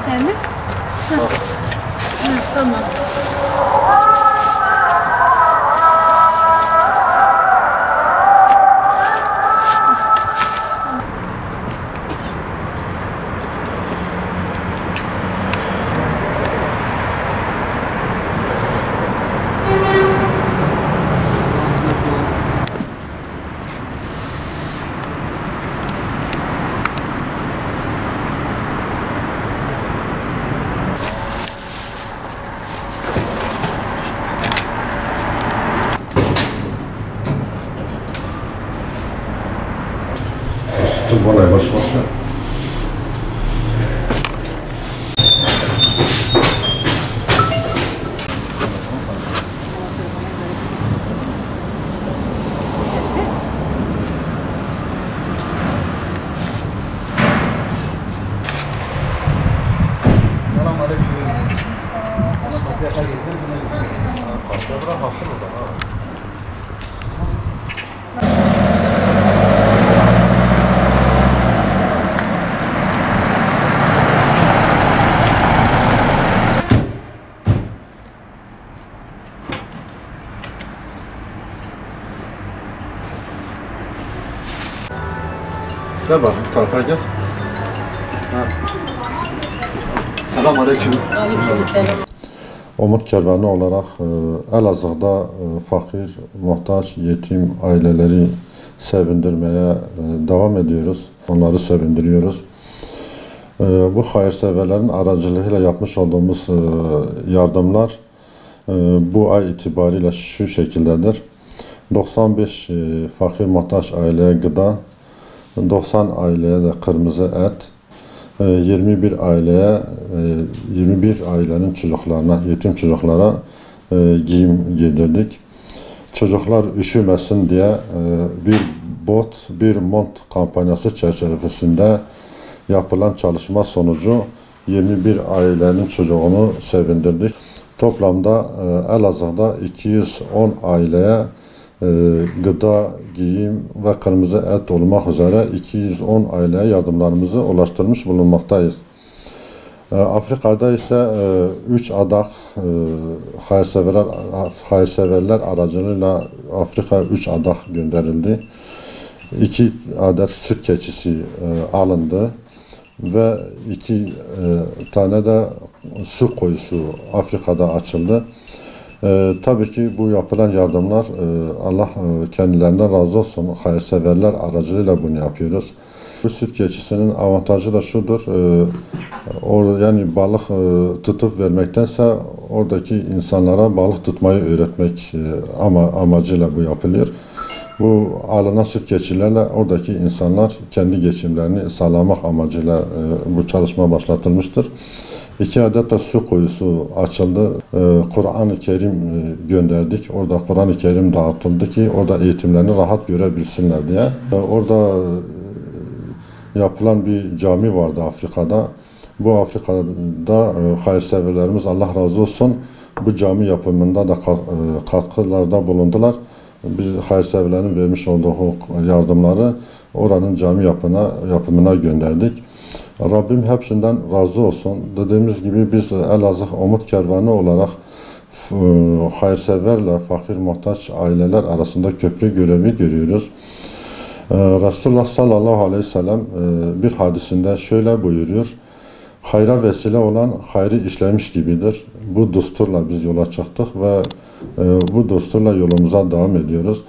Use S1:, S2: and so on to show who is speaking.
S1: Efendim? Tamam.
S2: Bolaj başbaşı. Selam aleyküm. Gel bak, bu tarafa gel. Selam aleyküm.
S1: Aleykümselam.
S2: Umut Kervanı olarak Elazığ'da fakir, muhtaç, yetim aileleri sevindirmeye devam ediyoruz. Onları sevindiriyoruz. Bu hayırseverlerin aracılığıyla yapmış olduğumuz yardımlar bu ay itibariyle şu şekildedir. 95 fakir, muhtaç aileye gıda, 90 aileye de kırmızı et, 21 aileye, 21 ailenin çocuklarına, yetim çocuklara giyim giydirdik. Çocuklar üşümesin diye bir bot, bir mont kampanyası çerçevesinde yapılan çalışma sonucu 21 ailenin çocuğunu sevindirdik. Toplamda Elazığ'da 210 aileye gıda, giyim ve kırmızı et olmak üzere 210 aileye yardımlarımızı ulaştırmış bulunmaktayız. Afrika'da ise 3 adak hayırseverler aracılığıyla Afrika 3 adak gönderildi. 2 adet süt keçisi alındı ve 2 tane de su kuyusu Afrika'da açıldı. Tabii ki bu yapılan yardımlar Allah kendilerinden razı olsun. Hayırseverler aracılığıyla bunu yapıyoruz. Bu süt keçisinin avantajı da şudur. Yani balık tutup vermektense oradaki insanlara balık tutmayı öğretmek amacıyla bu yapılıyor. Bu alınan süt keçilerle oradaki insanlar kendi geçimlerini sağlamak amacıyla bu çalışma başlatılmıştır. 2 adet de su kuyusu açıldı. Kur'an-ı Kerim gönderdik. Orada Kur'an-ı Kerim dağıtıldı ki orada eğitimlerini rahat görebilsinler diye. Orada yapılan bir cami vardı Afrika'da. Bu Afrika'da hayırseverlerimiz Allah razı olsun bu cami yapımında da katkılarda bulundular. Biz hayırseverlerin vermiş olduğu yardımları oranın cami yapımına gönderdik. Rabbim hepsinden razı olsun. Dediğimiz gibi biz Elazığ Umut Kervanı olarak hayırseverle fakir muhtaç aileler arasında köprü görevi görüyoruz. Resulullah sallallahu aleyhi ve sellem bir hadisinde şöyle buyuruyor. Hayra vesile olan hayrı işlemiş gibidir. Bu düsturla biz yola çıktık ve bu düsturla yolumuza devam ediyoruz.